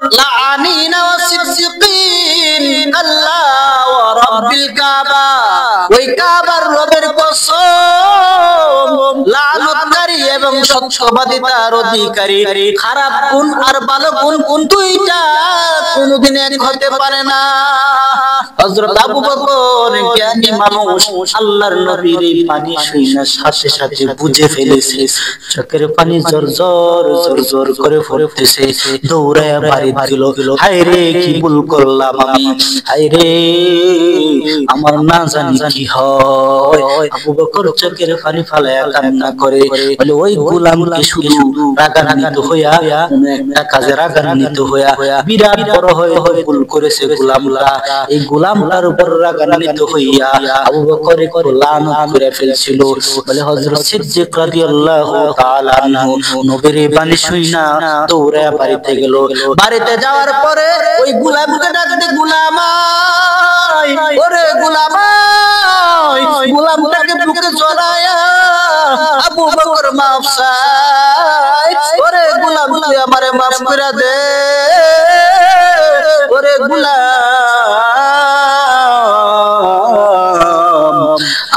লাআনিনা ওয়া সিদ্দিকিন আল্লাহ ওয়া রাব্বিল কাবা ওই কাবার রবের কসম লাআনতকারী এবং সত্যবাদিতার অধিকারী খারাপ গুণ আর ভালো গুণ দুইটা কোনদিন এক হতে পারে না। হযরত আবু বকর জ্ঞানী মানুষ আল্লাহর নবীর এই পানি শুনে সাথে সাথে বুঝে ফেলেছে চোখের পানি জোর করে পড়তেছে। দৌড়ায়া বাড়ি দিল, হায় রে কি ভুল করলাম আমি, হায় রে আমার না জানি কি হয়। আবু বকর চোখের পানি ফালায়া কান্না করে বলে ওই গোলামকে শুধু রাগান্বিত হইয়া কোন একটা কাজে রাগান্বিত হইয়া বিরাট বড় হয়ে ভুল করেছে গোলামরা। এই গোলামটার উপর রাগান্বিত হইয়া আবু বকর লানত করে ফেলছিল। বলে হযরত সিদ্দিক রাদিয়াল্লাহু তাআলা আনহু নবীর এই বাণী শুইনা দৌড়ে বাড়িতে গেল। বাড়িতে যাওয়ার পরে ওই গোলামকে ডাকতে, গোলামাই, ওরে গোলামাই, গোলামটাকে বুকে জড়ায়া আবু বকর মাফ চাই, ওরে গোলাম তুই আমারে মাফ করে দে, ওরে গোলাম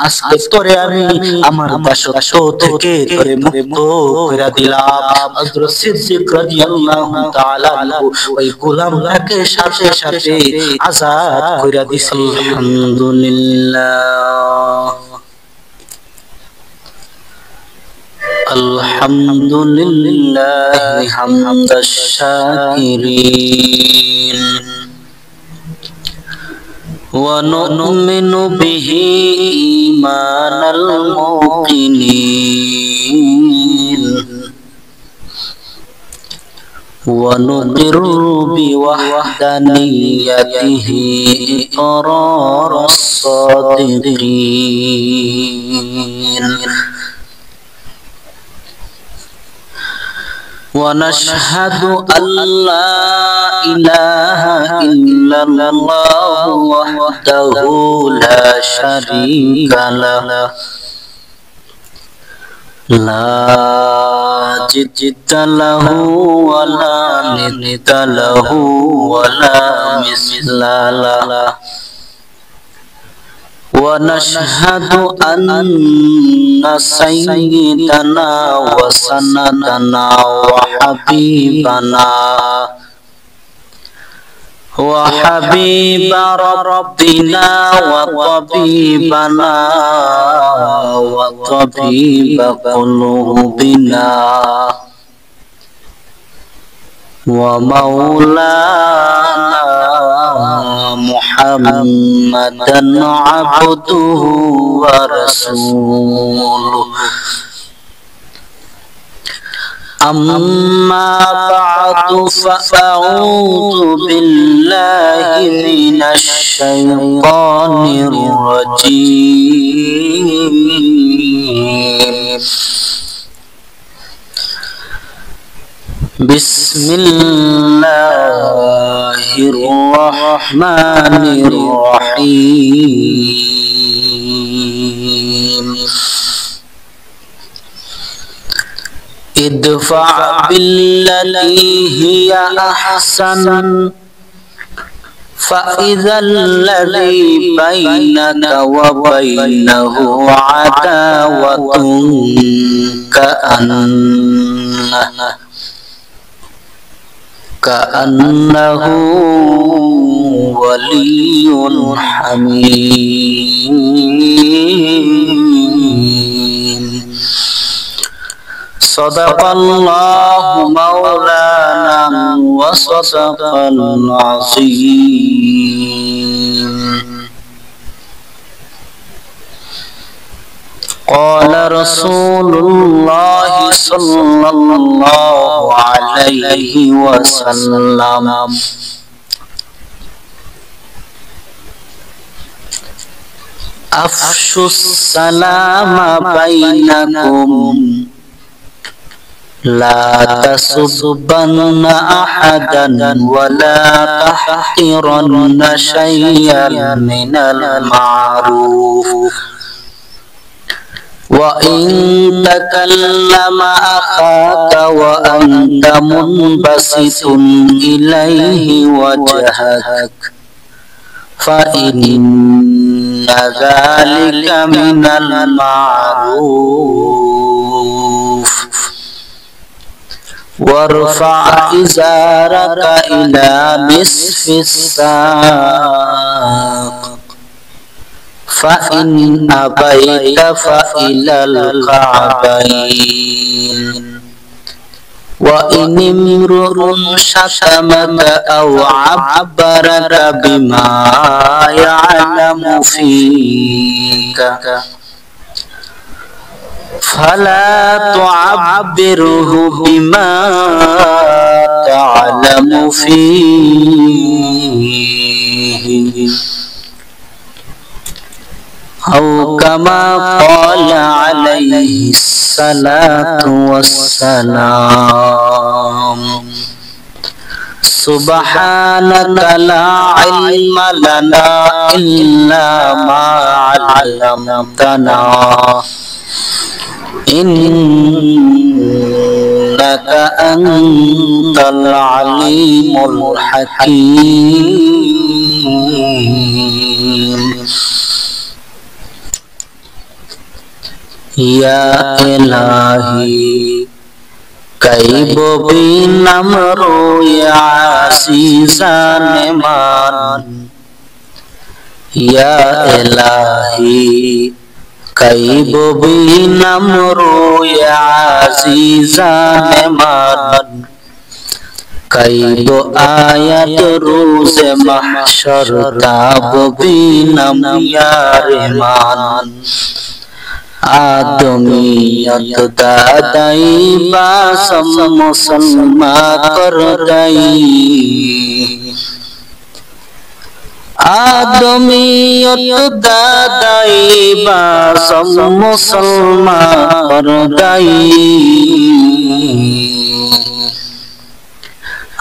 আজকে তোরে আমি আমার দাসত্ব থেকে তোরে মুক্ত করে দিলাম। হযরত সিদ্দিক রাদিয়াল্লাহু তাআলা আনহু ওই গোলামটাকে সাথে সাথে আযাদ করে দিয়েছেন। আলহামদুলিল্লাহ আলহামদুলিল্লাহ হামদাশ শাকিরিন ওয়া নু'মিনু বিহি ঈমানাল মুকিনিন ওয়া নুকিরু বিওয়াহদানিয়াতিহি ইqরারাস সাদিকিন ونشهد أن لا إله إلا الله وحده لا شريك له لا جد له ولا ند له ولا مثل له ونشهد أن سيدنا وسندنا وحبيب ربنا وطبيبنا وطبيب قلوبنا ومولانا محمدا عبده ورسوله أما بعد فأعوذ بالله من الشيطان الرجيم بسم الله الرحمن الرحيم ادفع بالتي هي أحسن فإذا الذي بينك وبينه عداوة كأنه ولي حميم صدق الله مولانا وصدق العظيم قال رسول الله صلى الله عليه وسلم أفشوا السلام بينكم لا تسبن أحدا ولا تحقرن شيئا من المعروف وإن تكلم أخاك وأنت منبسط إليه وجهك فإن ذلك من المعروف وارفع إزارك إلى نصف الساق فإن أبيت فإلى الكعبين وإن امرؤ شتمك أو عبرك بما يعلم فيك فلا تعبره بما تعلم فيه أو كما قال عليه الصلاة والسلام سبحانك لا علم لنا إلا ما علمتنا إنك أنت العليم الحكيم يا إلهي كيف بنمرو يا عزيزان مان يا إلهي كيف بنمرو يا عزيزان مان كيف آيات روز محشر تاب بنم يا رحمان आदमियत दादाई बासम मुसलमा कर गई आदमियत दादाई बासम मुसलमा कर गई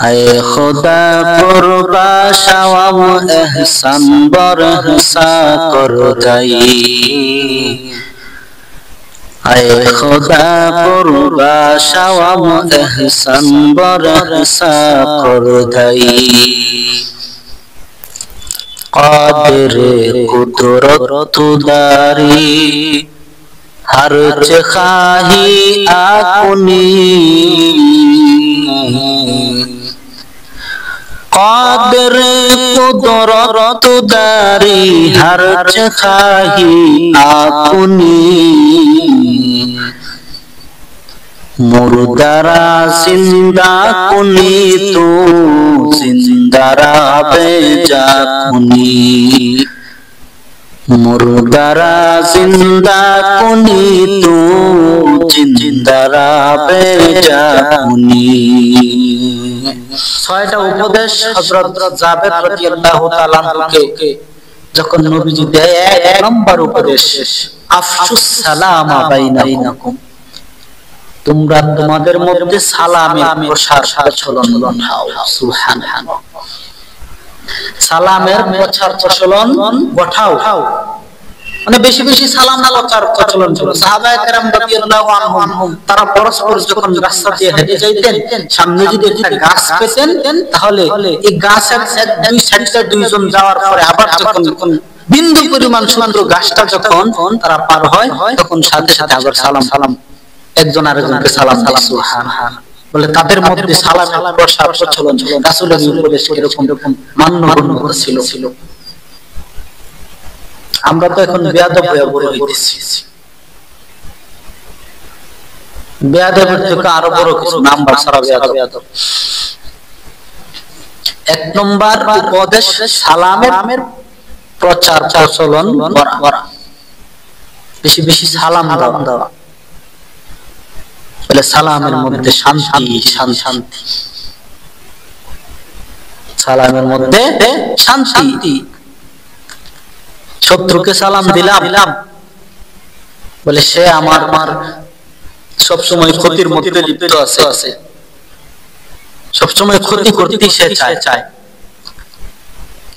आए खुदा कुर्बा शवम एहसान बरसा कर गई आए खुदा कुर्बा शवम एहसान बरसा कर गई कादिर कुदरत दारी हर खाही आकुनी कादिर कुदरत दारी हर खाही आकुनी मुर्दारा जिंदा कुनी तू जिंदारा बेजा कुनी मुर्दारा जिंदा कुनी तू जिंदारा बेजा कुनी ছয়টা উপদেশ হযরত জাবের রাদিয়াল্লাহু তাআলা আনহুকে যখন নবীজি দেয় এক নাম্বার উপদেশ আফশুস সালামা বাইনাকুম তোমরা তোমাদের মধ্যে সালামের প্রসার প্রচলন ঘটাও সুবহানাল্লাহ সালামের প্রচার প্রচলন ঘটাও মানে বেশি বেশি সালাম প্রচার প্রচলন ছিল সাহাবায়ে কেরাম রাদিয়াল্লাহু আনহুম তারা পরস্পর যখন রাস্তা দিয়ে হেঁটে যাইতেন সামনে যদি একটা গাছ পেতেন তাহলে এই গাছের এক দুই সাইডে দুইজন যাওয়ার পরে আবার যখন বিন্দু পরিমাণ শুধু গাছটা যখন তারা পার হয় তখন সাথে সাথে আবার সালাম একজন আরেকজনকে সালাম সুবহানাল্লাহ বলে তাদের মধ্যে সালামের প্রসার প্রচলন ছিল রাসূলের উপদেশ এরকম মান্যগণ্য করেছিল আমরা তো এখন বেয়াদব হয়ে বড় হইতেছি বেয়াদবের থেকে আরো বড় কিছু নাম্বার সারা বেয়াদব এক নম্বর উপদেশ সালামের প্রচার প্রচলন করা বেশি বেশি সালাম দেওয়া বলে সালামের মধ্যে শান্তি শান্তি সালামের মধ্যে শান্তি শত্রুকে সালাম দিলাম বলে সে আমার সব সময় ক্ষতির মধ্যে লিপ্ত আছে সব সময় ক্ষতি করতে সে চায়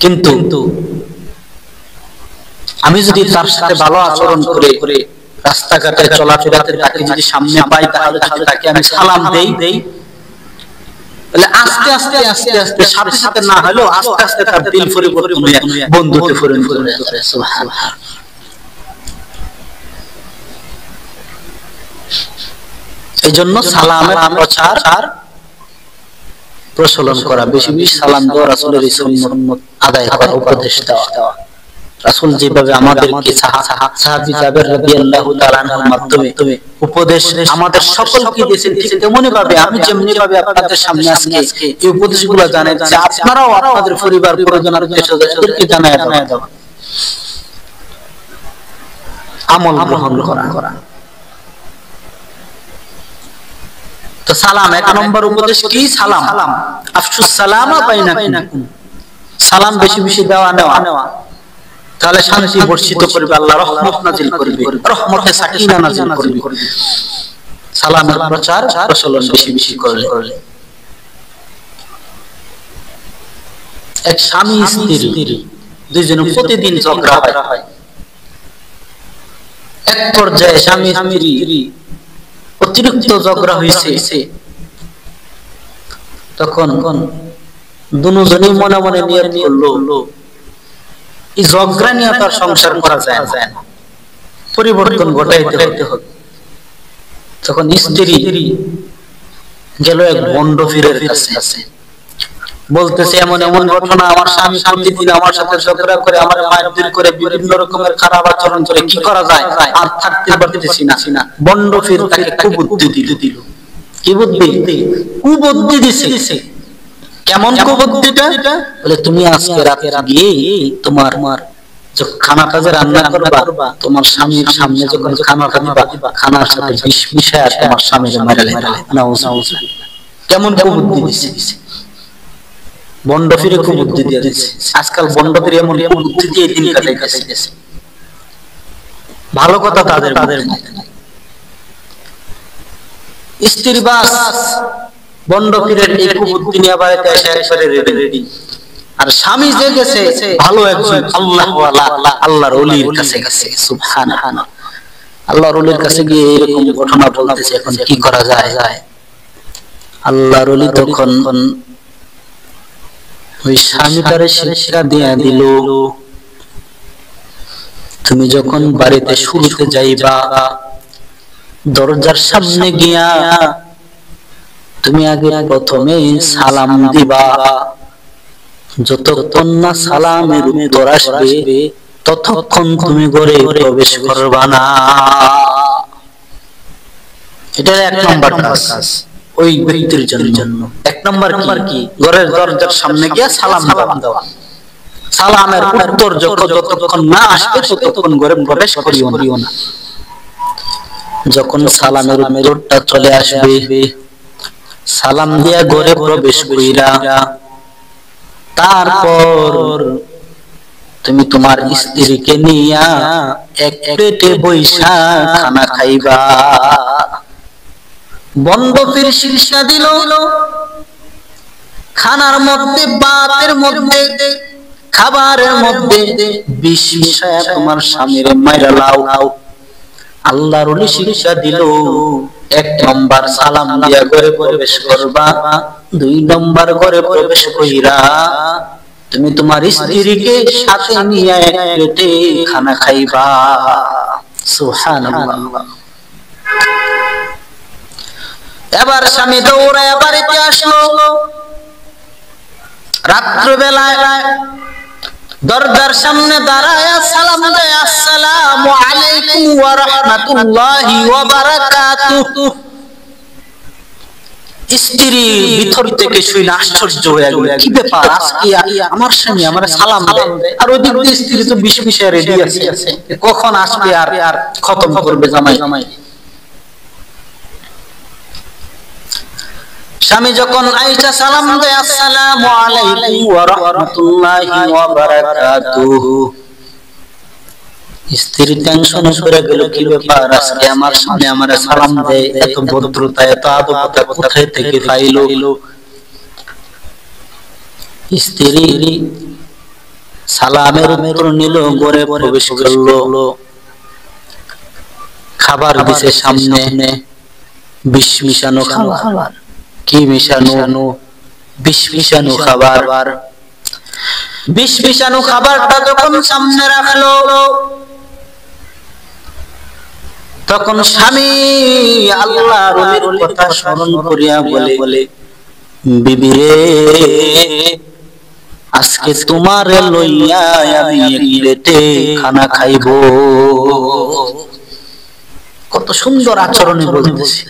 কিন্তু আমি যদি তার সাথে ভালো আচরণ করে রাস্তাঘাটে চলাফেরাতে তাকে যদি সামনে পাই তাহলে যদি তাকে আমি সালাম দেই, তাহলে আস্তে আস্তে আস্তে আস্তে সাথে সাথে না হলেও আস্তে আস্তে তার দিল পরিবর্তন হয়ে বন্ধুতে পরিণত হবে। সুবহানাল্লাহ। এই জন্য সালামের প্রচার প্রচলন করা, বেশি বেশি সালাম দেওয়া, রাসূলের এই সুন্নাত আদায় করা, উপদেশ দেওয়া। রাসূল যেভাবে আমাদেরকে সাহাবী জাবের রাদিয়াল্লাহু তাআলা আনহুর মাধ্যমে উপদেশ আমাদের সকলকে দিয়েছেন, ঠিক তেমনি ভাবে আমি যেমনি ভাবে আপনাদের সামনে আজকে এই উপদেশগুলো জানাই যে আপনারাও আপনাদের পরিবার পরিজন আর দেশবাসীদেরকে জানায় দাও, আমল গ্রহণ করা। তো সালাম এক নম্বর উপদেশ কি? সালাম আফশুস সালামা বাইনাকুম, সালাম বেশি বেশি দেওয়া নেওয়া, তাহলে শান্তি বর্ষিত করবে আল্লাহ, রহমত নাজিল করবে, রহমতে সাকিনা নাজিল করবে। সালামের প্রচার প্রচলন বেশি বেশি করলে। এক স্বামী স্ত্রী দুইজন প্রতিদিন ঝগড়া হয়, এক পর্যায়ে স্বামী স্ত্রী অতিরিক্ত ঝগড়া হয়েছে, তখন দুজনেই মনে মনে নিয়ত করলো এই ঝগড়া নিয়ে তার সংসার করা যায় না, পরিবর্তন ঘটাইতে হবে। তখন স্ত্রী গেল এক বন্ড পীরের কাছে, বলতেছে এমন এমন ঘটনা, আমার স্বামী প্রতিদিন আমার সাথে ঝগড়া করে, আমার মারধর করে, বিভিন্ন রকমের খারাপ আচরণ করে, কি করা যায়, আর থাকতে পারতেছি না। বন্ড পীর তাকে কুবুদ্ধি দিল। কি বুদ্ধি? কুবুদ্ধি দিছে। কেমন কুবুদ্ধিটা? বলে তুমি আজকে রাতে গিয়ে তোমার খানাটা যে রান্না করবা, তোমার স্বামীর সামনে যখন খানাটা দিবা, খানার সাথে বিষ মিশায় তোমার স্বামীর মারালে। কেমন কুবুদ্ধি দিছে? বন্ড ফিরে কুবুদ্ধি দিয়ে দিচ্ছে। আজকাল বন্ড ফিরে এমন বুদ্ধি দিয়ে দিন কাটাইতেছে। ভালো কথা তাদের স্ত্রী বাস বন্ড ফিরের এই কুবুদ্ধি নিয়ে বাড়িতে এসে একবারে রেডি। আর স্বামী যে গেছে ভালো একজন আল্লাহর ওলির কাছে গেছে। সুবহানাল্লাহ। আল্লাহর ওলির কাছে গিয়ে এরকম ঘটনা বলতেছে, এখন কি করা যায়? আল্লাহর ওলি তখন ওই স্বামীটারে শিক্ষা দিয়ে দিল, তুমি যখন বাড়িতে শুরুতে যাইবা, দরজার সামনে গিয়া তুমি আগে প্রথমে সালাম দিবা, যতক্ষণ না সালামের উত্তর আসবে ততক্ষণ তুমি ঘরে প্রবেশ করবা না। এটা এক নম্বর কাজ ওই ব্যক্তির জন্য। এক নম্বর কি? ঘরের দরজার সামনে গিয়া সালাম দেওয়া। সালামের উত্তর যতক্ষণ না আসবে ততক্ষণ ঘরে প্রবেশ করিও না। যখন সালামের উত্তরটা চলে আসবে, সালাম দিয়া ঘরে প্রবেশ কইরা তারপর তুমি তোমার স্ত্রীকে নিয়া এক পেটে বৈশা খানা খাইবা। বন্ড পীর শিক্ষা দিল, খানার মধ্যে, ভাতের মধ্যে, খাবারের মধ্যে বিষ মিশায়া তোমার স্বামীর মাইরা লাও। আল্লাহর ওলি শিক্ষা দিল, এক নম্বর সালাম দিয়া ঘরে প্রবেশ করবা, দুই নম্বর ঘরে প্রবেশ কইরা তুমি তোমার স্ত্রীকে সাথে নিয়ে এক পেটে খানা খাইবা। সুবহানাল্লাহ। এবার স্বামী দৌড়ায় বাড়িতে আসলো, রাত্রিবেলায় দরজার সামনে দাঁড়ায় সালাম দেয়, আসসালামু আলাইকুম ওয়া রাহমাতুল্লাহি ওয়া বারাকাতুহু। স্ত্রী ভিতর থেকে শুনে আশ্চর্য হয়ে গেল, কি ব্যাপার, আজকে আমার স্বামী আমার সালাম দেয়, আর ওই দিক দিয়ে স্ত্রী তো বিষ মিশায় রেডি আছে, কখন আসবে আর খতম করবে জামাই। স্বামী যখন আয়েশা সালাম দেয়, আসসালামু আলাইকুম ওয়া রাহমাতুল্লাহি ওয়া বারাকাতুহু, স্ত্রী টেনশন করে গেল, কি ব্যাপার, আজকে আমার সামনে আমারে সালাম দেয়, এত ভদ্রতা এত আদবতা কোথায় থেকে পাইলো। স্ত্রী সালামের উত্তর নিল, ঘরে প্রবেশ করলো, খাবার দিছে সামনে, বিষ মিশানো খাবার। কি মিশানো? বিষ মিশানো খাবার। বিষ মিশানো খাবারটা যখন সামনে রাখলো, তখন স্বামী আল্লাহর ওলির কথা স্মরণ করিয়া বলে, বিবি রে, আজকে তোমার লইয়া আমি এক প্লেটে খানা খাইব। কত সুন্দর আচরণে বলতেছে।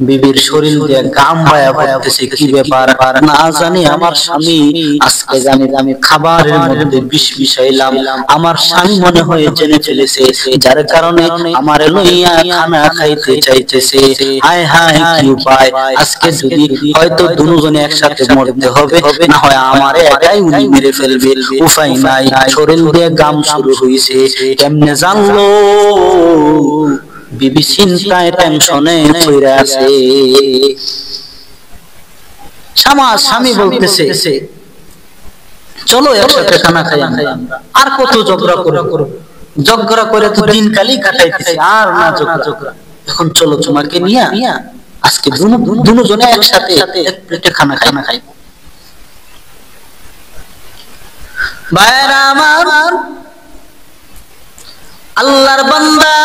বিবির শরীর দিয়ে গাম বায়া পড়তেছে, কি ব্যাপার না জানি আমার স্বামী আজকে জানি আমি খাবারের মধ্যে বিষ মিশাইলাম, আমার স্বামী মনে হয় জেনে ফেলেছে, যার কারণে আমার লইয়া খানা খাইতে চাইতেছে। হায় হায় কি উপায়, আজকে যদি হয়তো দুজনে একসাথে মরতে হবে, না হয় আমার একাই উনি মেরে ফেলবে, উপায় নাই। শরীর দিয়ে গাম শুরু হইছে, কেমনে জানলো? বিবি চিন্তায় টেনশনে পড়ে আছে। স্বামী বলতেছে, চলো একসাথে খানা খাই। আর কত ঝগড়া করে তো দিন কালই কাটাইতেছে, আর না ঝগড়া। এখন চলো তোমাকে নিয়া আজকে দুজনে একসাথে এক প্লেটে খানা খাই। ভাইরা আমার, আল্লাহর বান্দা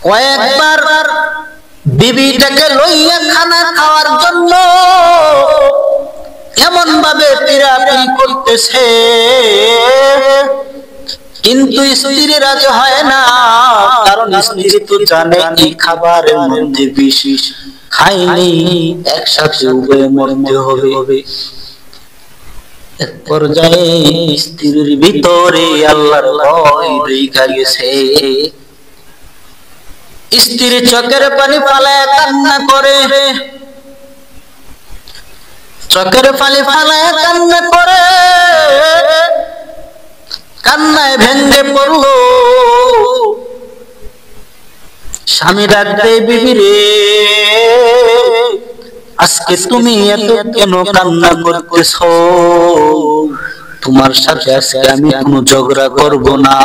কয়েকবার বিবিটাকে লইয়া খানা খাওয়ার জন্য এমন ভাবে পিরাপিরি করতেছে, কিন্তু স্ত্রী রাজি হয় না। কারণ স্ত্রী তো জানে এই খাবারের মধ্যে বিষ, খাইনি একসাথে উভয়ে মরতে হবে। এক পর্যায়ে স্ত্রীর ভিতরে আল্লাহর ভয় ঢুকে গেছে। স্ত্রীর চোখের পানি ফালায় কান্না করে, চোখের পানি ফালায় কান্না করে, কান্নায় ভেঙে পড়লো। স্বামী ডাক দেয়, বিবি রে, আজকে তুমি এত কেন কান্না করতেছো? তোমার সাথে আজকে আমি কোনো ঝগড়া করব না,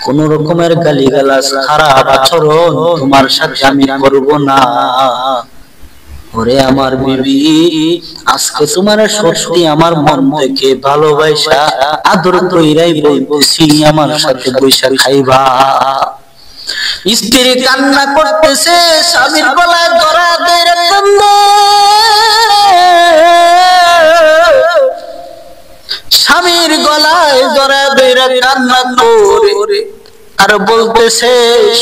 কোন রকমের গালিগালাজ খারাপ আচরণ তোমার সাথে আমি করব না। ওরে আমার বিবি, আজকে তোমার সত্যি আমার মন থেকে ভালোবাসা আদর কইরাই বলতেছি আমার সাথে বৈশা খাইবা। স্ত্রী কান্না করতেছে, স্বামীর গলায় ধরা দেয় কান্না। স্বামীর গলায় ধরা দেয় কান্না করে আর বলতেছে,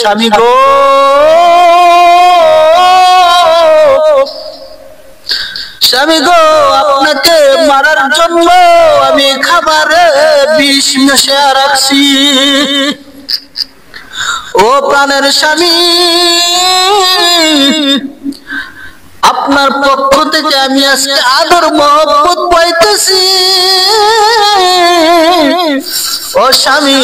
স্বামী গো, স্বামী গো, আপনাকে মারার জন্য আমি খাবারে বিষ মিশিয়ে রাখছি। ও প্রাণের স্বামী, আপনার পক্ষ থেকে আমি আজকে আদর মহব্বত পাইতেছি। ও স্বামী,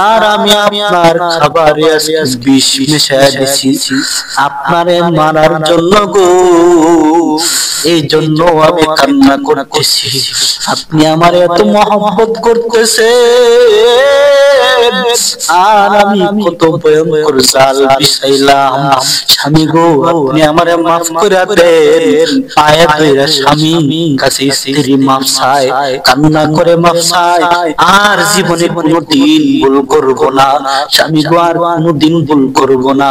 আর আমি আপনার খাবারে আজকে বিষ মিশিয়ে দিছি আপনারে মারার জন্য গো। এই জন্য আমি কান্না করতেছি। আপনি আমার এত মহব্বত করতেছে, আর আমি কত ভয়ঙ্কর জাল বিছাইলাম। স্বামী গো, আপনি আমারে মাফ করে দেন। পায়ে ধরে স্বামী কাছে স্ত্রী মাফ চায়, কান্না করে মাফ চায়, আর জীবনে কোনোদিন ভুল করব না। স্বামী গো, আর কোনোদিন ভুল করব না।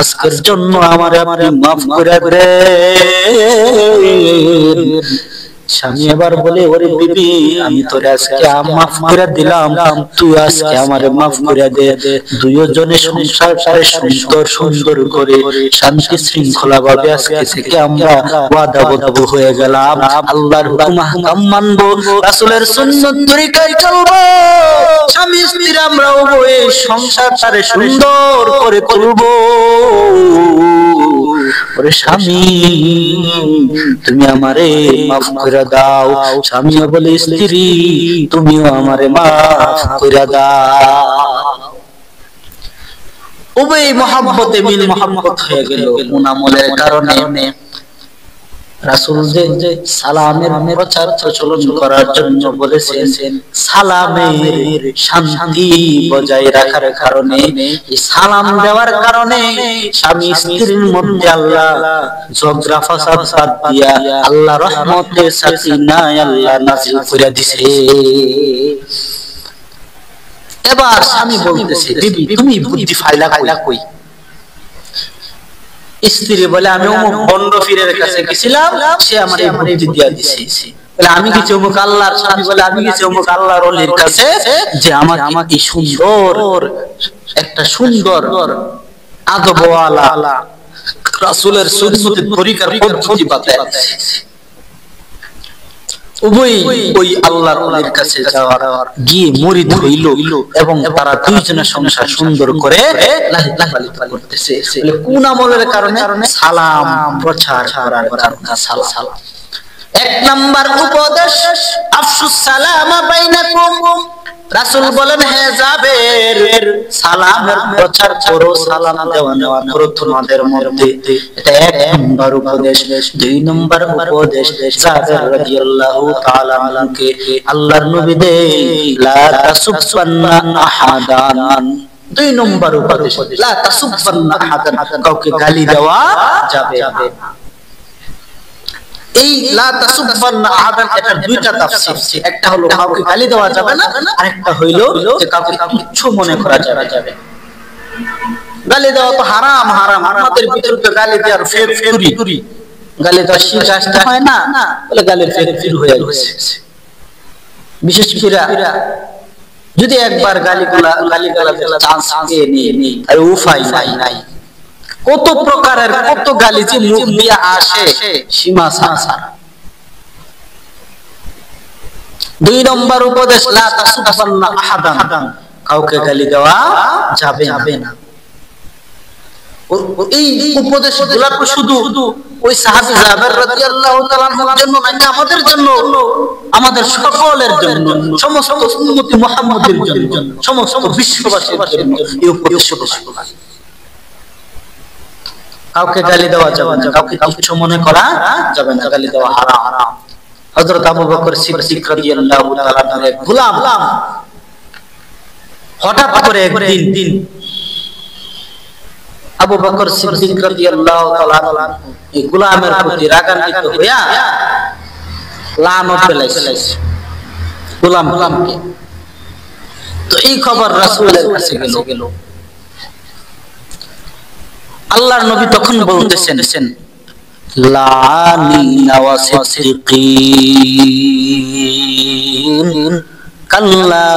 আজকের জন্য আমারে আপনি মাফ করে দেন। স্বামী এবার বলে, ওরে বিবি, আমি তোরে আজকে মাফ করে দিলাম, তুই আজকে আমারে মাফ করে দে। দুইজনে সংসারটারে সুন্দর করে শান্তি শৃঙ্খলা ভাবে আজকে থেকে আমরা ওয়াদাবদ্ধ হয়ে গেলাম। আল্লাহর হুকুম আহকাম মানবো, রাসূলের সুন্নাত তরিকায় চলবো। স্বামী স্ত্রী আমরা উভয়ে সংসারটারে সুন্দর করে তুলবো। ওরে স্বামী, তুমি আমারে মাফ করে দাও। স্বামী বলে, স্ত্রী তুমিও আমারে মাফ করে দাও। উভয় মহব্বতে মিল মহব্বত হয়ে গেল। মুনামলের কারণে রাসূল যে সালামের প্রচার প্রচলন করার জন্য বলেছেন, সালামের শান্তি বজায় রাখার কারণে, এই সালাম দেওয়ার কারণে স্বামী স্ত্রীর মধ্যে আল্লাহ ঝগড়া ফাসাদ বাদ দিয়া আল্লাহ রহমতের সাকিনা আল্লাহ নাযিল করে দিয়েছে। এবার স্বামী বলতেছে, বিবি তুমি বুদ্ধি ফাইলা কই? স্ত্রী বলে, আমি অমুক বন্ড ফিরের কাছে গেছিলাম, সে আমার এই বুদ্ধি দিয়া দিয়েছে। বলে আমি গেছি অমুক আল্লাহর, স্বামী বলে আমি গেছি অমুক আল্লাহর ওলির কাছে, যে আমাকে সুন্দর একটা সুন্দর আদবওয়ালা রাসূলের সুন্নতের তরিকার পদ্ধতি বাতায় দিয়েছে। ওই আল্লাহর ওলির কাছে যাওয়ার গিয়ে মুরিদ হইল এবং তারা দুইজনের সংসার সুন্দর করে লালিত করতেছে। কোন আমলের কারণে? সালাম প্রচার করার কারণে। সালাম এক নাম্বার উপদেশ, আফসুস সালাম বাইনাকুম। রাসূল বলেন, হে জাবের, সালামের প্রচার করো, সালাম দেওয়া নেওয়া করো তোমাদের মধ্যে। এটা এক নাম্বার উপদেশ। দুই নাম্বার উপদেশ, জাবের রাদিয়াল্লাহু তাআলা আনহুকে আল্লাহর নবী দেন, লা তাসুববান্না আহাদান। দুই নাম্বার উপদেশ, লা তাসুববান্না আহাদান, কাউকে গালি দেওয়া যাবে না। এই লা তাসুববান্না আহাদান, এটা দুইটা তাফসীর। একটা হলো কাউকে গালি দেওয়া যাবে না, আরেকটা হইলো যে কাউকে তুচ্ছ মনে করা যাবে। গালি দেওয়া তো হারাম। আমাদের ভিতরে তো গালি দেওয়ার ফ্যাক্টরি, গালি দেওয়ার শিকারটা হয় না, বলে গালির ফ্যাক্টরি হয়ে গেছে। বিশেষ করে যদি একবার গালি চান্স পেয়ে নিয়ে আর উপায় নাই, কত প্রকারের কত গালি যে মুখ দিয়ে আসে সীমা ছাড়া। দুই নম্বর উপদেশ, লা তাসুববান্না আহাদান, কাউকে গালি দেওয়া যাবে না। এই উপদেশগুলো শুধু ওই সাহাবী জাবের রাদিয়াল্লাহু তাআলা আনহুর জন্য নাকি আমাদের জন্য, আমাদের সকলের জন্য, সমস্ত উম্মতি মুহাম্মাদের জন্য, সমস্ত বিশ্ববাসীর জন্য এই উপদেশগুলো। কাউকে গালি দেওয়া যাবে না, কাউকে তুচ্ছ মনে করা যাবে না, গালি দেওয়া হারাম। হযরত আবু বকর সিদ্দিক রাদিয়াল্লাহু তাআলা এর গোলাম হঠাৎ করে একদিন আবু বকর সিদ্দিক রাদিয়াল্লাহু তাআলা এই গোলামের প্রতি রাগান্বিত হইয়া লানত ফেলাইছে গোলামকে। তো এই খবর রাসূলের কাছে গেল। আল্লাহর নবী তখন বলতেছেন, লানিনা ওয়াসিদ্দিকিন কাল্লা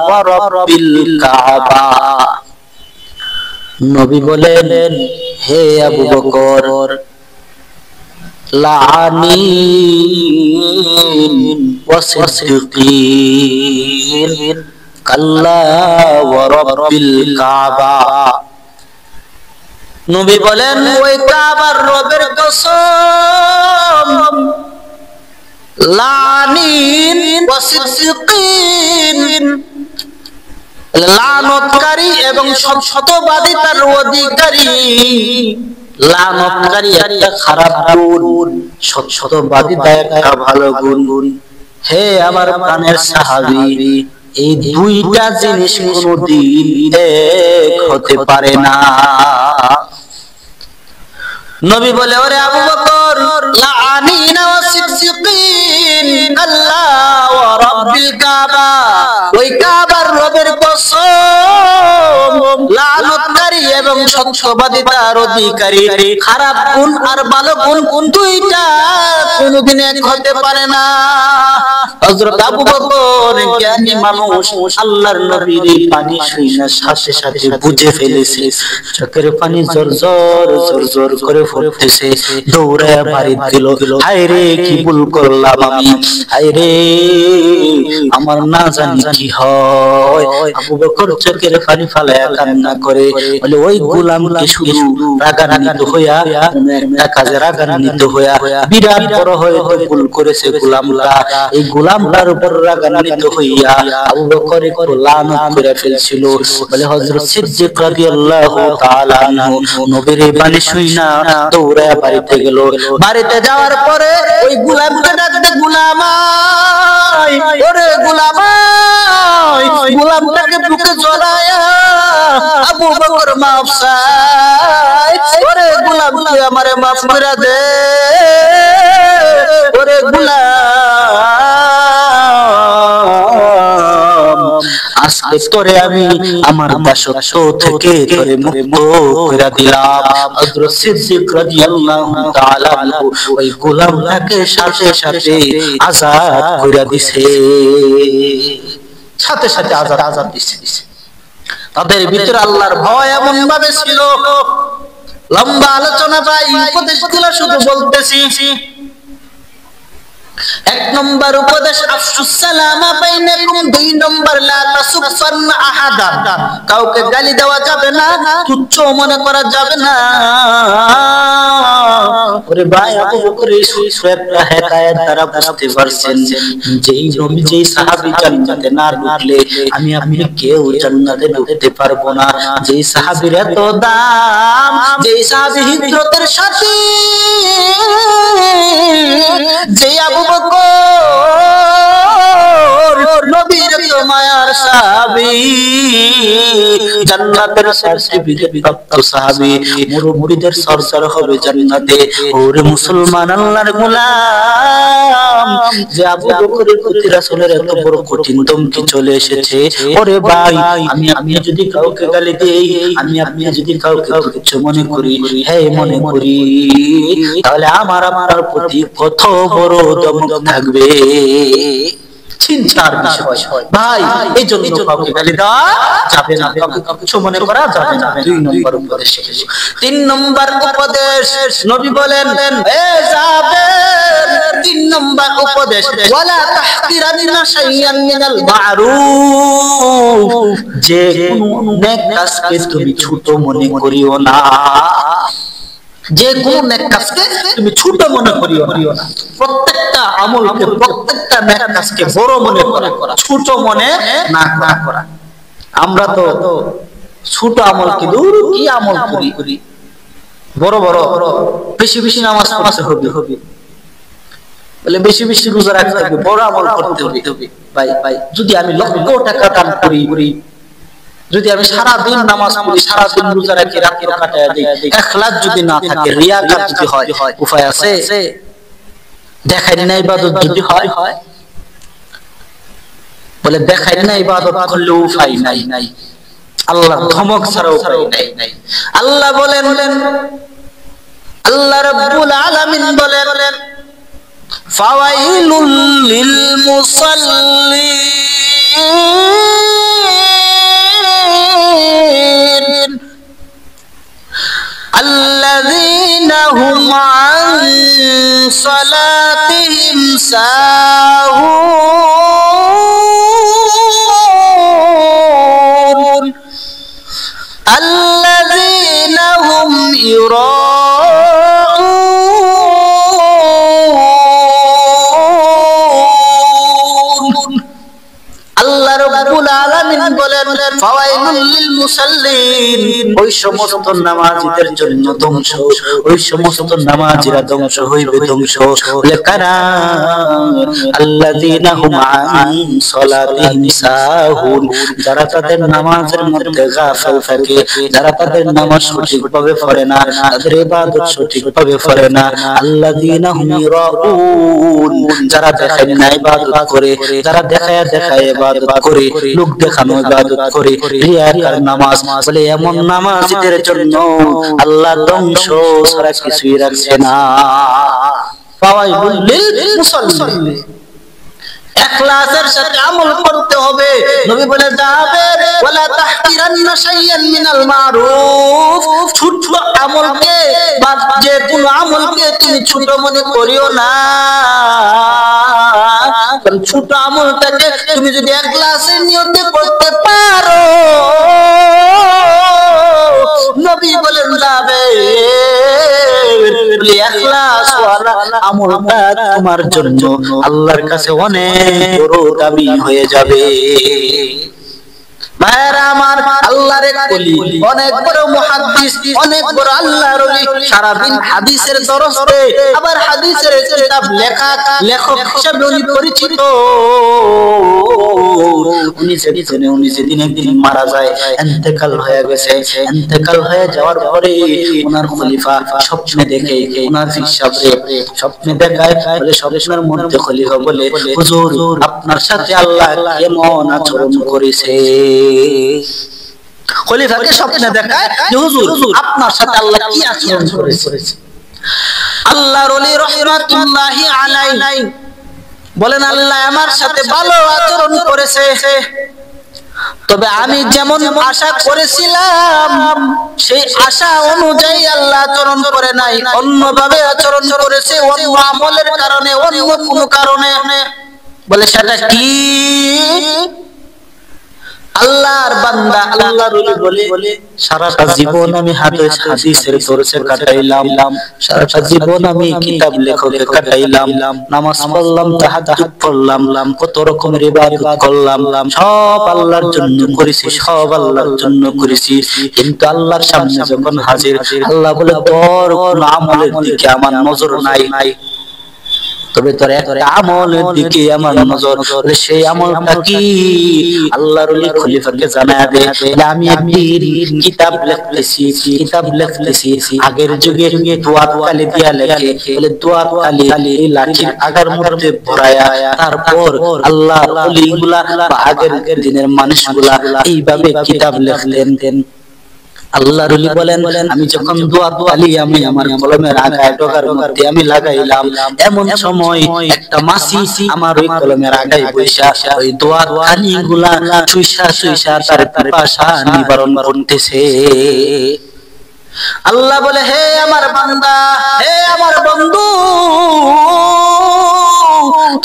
ওয়া রাব্বিল কাবা। নবী বলেন, হে আবু বকর, লানিন ওয়াসিদ্দিকিন কাল্লা ওয়া রাব্বিল কাবা। নবী বলেন, ওই কাবার রবের কসম, লানিন ওয়াসিদ্দিকিন, লানতকারী এবং সত্যবাদিতার অধিকারী। লানতকারী একটা খারাপ গুণ, সত্যবাদিতা একটা ভালো গুণ। হে আমার প্রাণের সাহাবী, এই দুইটা জিনিস কোনদিন এক হতে পারে না। নবী বলে, ওরে আবু বকর, লানিনা ওয়াসিদ্দিকিন আল্লাহ ওয়া রাব্বিল কাবা, ওই কাবার রবের কসম, লানতকারী এবং সত্যবাদিতার অধিকারী। খারাপ গুণ আর ভালো গুণ দুইটা কোনদিন এক হতে পারে না। হযরত আবু বকর জ্ঞানী মানুষ, আল্লাহর নবীর পানি শুইনা সাথে সাথে বুঝে ফেলেছে, চোখের পানি জোর করে পড়তেছে। দৌড়ায় বাড়ি দিল, হায় রে কি ভুল করলাম আমি, হায় রে আমার না জানি কি হয়। আবু বকর চোখের পানি ফালায়া কান্না করে বলে, ওই গোলামকে শুধু রাগান্বিত হইয়া, একটা কাজে রাগান্বিত হইয়া বিরাট বড় হয়ে ভুল করেছে গোলামরা। এই গোলামটার উপর রাগান্বিত হইয়া আবু বকর একটু লানত করে ফেলছিল। বলে হযরত সিদ্দিক রাদিয়াল্লাহু তাআলা আনহু নবীর এই বাণী শুইনা দৌড়ায়া বাড়িতে গেল। বাড়িতে যাওয়ার পরে ওই গোলামকে ডাকতে, গোলামাই, ওরে গোলামাই, গোলামটাকে বুকে জড়ায়া আবু বকর মাফ চায়, ওরে গোলাম তুই আমারে মাফ করে দে, ওরে গোলাম আজকে তোরে আমি আমার দাসত্ব থেকে তোরে মুক্ত করে দিলাম। হযরত সিদ্দিক রাদিয়াল্লাহু তাআলা আনহু ওই গোলামটাকে সাথে সাথে আযাদ করে দিছে, সাথে সাথে আযাদ দিছে। তাদের ভিতরে আল্লাহর ভয় এমন ভাবে ছিল। লম্বা আলোচনা ভাই, উপদেশগুলো শুধু বলতেছি। এক নম্বর উপদেশ আফসুস সালামা বাইনাকুম, দুই নম্বর লা তাসুফান্না আহাদান, কাউকে গালি দেওয়া যাবে না, তুচ্ছ মনে করা যাবে না। ওরে ভাই, আবু বকর এই একটা হেদায়েত দ্বারা বুঝতে পারছেন যেই নবী যেই সাহাবী জান্নাতে না ঢুকলে আমি আপনি কেউ জান্নাতে ঢুকতে পারবো না। যেই সাহাবীর এত দাম, যেই সাহাবী হিজরতের সাথী, যে আবু বকর নবীর তো মায়ার সাহাবী, জান্নাতের সার্টিফিকেট প্রাপ্ত সাহাবী, মুরিদের সরদার হবে জান্নাতে। ওরে মুসলমান আল্লাহর গোলাম, যে আবু বকরের প্রতি রাসূলের এত বড় কঠিন ধমকি চলে এসেছে। ওরে ভাই, আমি যদি কাউকে গালি দেই, আমি যদি কাউকে তুচ্ছ মনে করি, হ্যাঁ মনে করি, তাহলে আমার প্রতি কত বড় ধমক থাকবে, চিন্তার বিষয় ভাই। এই জন্য কাউকে গালি দেওয়া যাবে না, কাউকে কিছু মনে করা যাবে না। দুই নম্বর উপদেশ। তিন নম্বর উপদেশ নবী বলেন, এ যাবের, তিন নম্বর উপদেশ, ওয়ালা তাহকিরান্না শাইয়ান মিনাল মারুফ, যে কোনো নেক কাজকে তুমি ছোট মনে করিও না, যে কোন নেক কাজকে তুমি ছোট মনে করিও না। প্রত্যেকটা আমলকে, প্রত্যেকটা নেক কাজকে বড় মনে করা, ছোট মনে না করা। আমরা তো ছোট আমল কি দূর, কি আমল করি, বড় বড় বেশি বেশি নামাজ পড়তে হবে, বলে বেশি বেশি রোজা রাখতে হবে, বড় আমল করতে হবে। ভাই, যদি আমি লক্ষ টাকা দান করি, যদি আমি সারা দিন নামাজ পড়ি, সারা দিন রোজা রাখি, রাত্র কাটায় দেই, ইখলাস যদি না থাকে, রিয়াকাত যদি হয়, উপায় আছে? দেখাই না ইবাদত যদি হয়, বলে দেখাই না ইবাদত করলে উপায় নাই, আল্লাহর ধমক ছাড়া উপায় নাই। আল্লাহ বলেন, আল্লাহ রাব্বুল আলামিন বলেন, ফাওয়াইলুল লিল মুসাল্লিন আল্লাযীনা হুম আন সালাতিহিম সাহুন আল্লাযীনা হুম ইউরাউন। আল্লাহ রাব্বুল আলামিন বলেন, ফাওয়াইলুল লিল মুসাল্লিন, ওই সমস্ত নামাজীদের জন্য ধ্বংস, ওই সমস্ত নামাজীরা ধ্বংস হইবে, ধ্বংস বলে কারা? আল্লাযীনা হুম আন সালাতিহিম সাহুন, যারা তাদের নামাজের মধ্যে গাফিল থাকে, যারা তাদের নামাজ সঠিকভাবে পড়ে না, তাদের ইবাদত সঠিকভাবে করে না। আল্লাযীনা হুম ইউরাউন, যারা দেখায় না ইবাদত করে, যারা দেখায় ইবাদত করে, লোক দেখানো ইবাদত করে, রিয়াকার নামাজ। বলে এমন নামাজীদের জন্য আল্লাহ ধ্বংস ছাড়া কিছুই রাখছে না। ফাওয়াইলুল লিল মুসাল্লিন, ইখলাসের সাথে আমল করতে হবে। নবী বলে যাবে, ওয়ালা তাহকিরান্না শাইয়ান মিনাল মারুফ, ছোট আমলকে বা যে কোন আমলকে তুমি ছোট মনে করিও না। কারণ ছোট আমলটাকে তুমি যদি ইখলাসের নিয়তে করতে পারো, নবী বলেন যাবে ইখলাস ওয়ালা আমলটা তোমার জন্য আল্লাহর কাছে অনেক বড় দামি হয়ে যাবে। ভাইরা আমার, আল্লাহর এক ওলি, অনেক বড় মুহাদ্দিস, অনেক বড় আল্লাহর ওলি, সারা দিন হাদিসের দরস দেয়, আবার হাদিসের কিতাব লেখক হিসেবে উনি পরিচিত। উনি যেদিন একদিন মারা যায়, ইন্তেকাল হয়ে গেছে। ইন্তেকাল হয়ে যাওয়ার পরে ওনার খলিফা স্বপ্নে দেখে, ওনার সাহেবরে স্বপ্নে দেখায়, বলে স্বপ্নের মধ্যে খলিফা বলে, হুজুর আপনার সাথে আল্লাহ কেমন আচরণ করেছে। খলিফাকে স্বপ্নে দেখায় যে হুজুর আপনার সাথে আল্লাহ কি আচরণ করেছে। আল্লাহর ওলি রাহমাতুল্লাহি আলাইহি বলেন, আল্লাহ আমার সাথে ভালো আচরণ করেছে, তবে আমি যেমন আশা করেছিলাম সেই আশা অনুযায়ী আল্লাহ আচরণ করে নাই, অন্যভাবে আচরণ করেছে, অন্য আমলের কারণে, অন্য কোনো কারণে। বলে সেটা কি? আল্লাহর বান্দা আল্লাহর ওলি বলে, সারাটা জীবন আমি হাদিসের দরসে কাটাইলাম, সারাটা জীবন আমি কিতাব লেখকে কাটাইলাম, নামাজ পড়লাম, তাহাজ্জুদ পড়লাম, কত রকমের ইবাদত করলাম, সব আল্লাহর জন্য করেছি, সব আল্লাহর জন্য করেছি। কিন্তু আল্লাহর সামনে যখন হাজির, আল্লাহ বলে তোর কোন আমলের দিকে আমার নজর নাই, তবে তোর একটা আমলের দিকে আমার নজর। সেই আমলটা কি? আল্লাহর ওলি খলিফাকে জানায় দেয়, আমি একদিন কিতাব লিখতেছি, আগের যুগে দোয়াত কালি দিয়া লেখে, বলে দোয়াত কালি এই লাঠির আগার মধ্যে ভরায়া, তারপর আল্লাহর ওলিগুলা বা আগের দিনের মানুষগুলা এইভাবে কিতাব লিখতেন। আল্লাহর ওলি বলেন, আমি যখন দোয়াত কালি আমি আমার কলমের আগায় ডগার মধ্যে আমি লাগাইলাম, এমন সময় একটা মাছি আমার ওই কলমের আগায় বসা ওই দোয়াত কালিগুলা চুইসা তার পিপাসা নিবারণ করতেছে। আল্লাহ বলে, হে আমার বান্দা, হে আমার বন্ধু,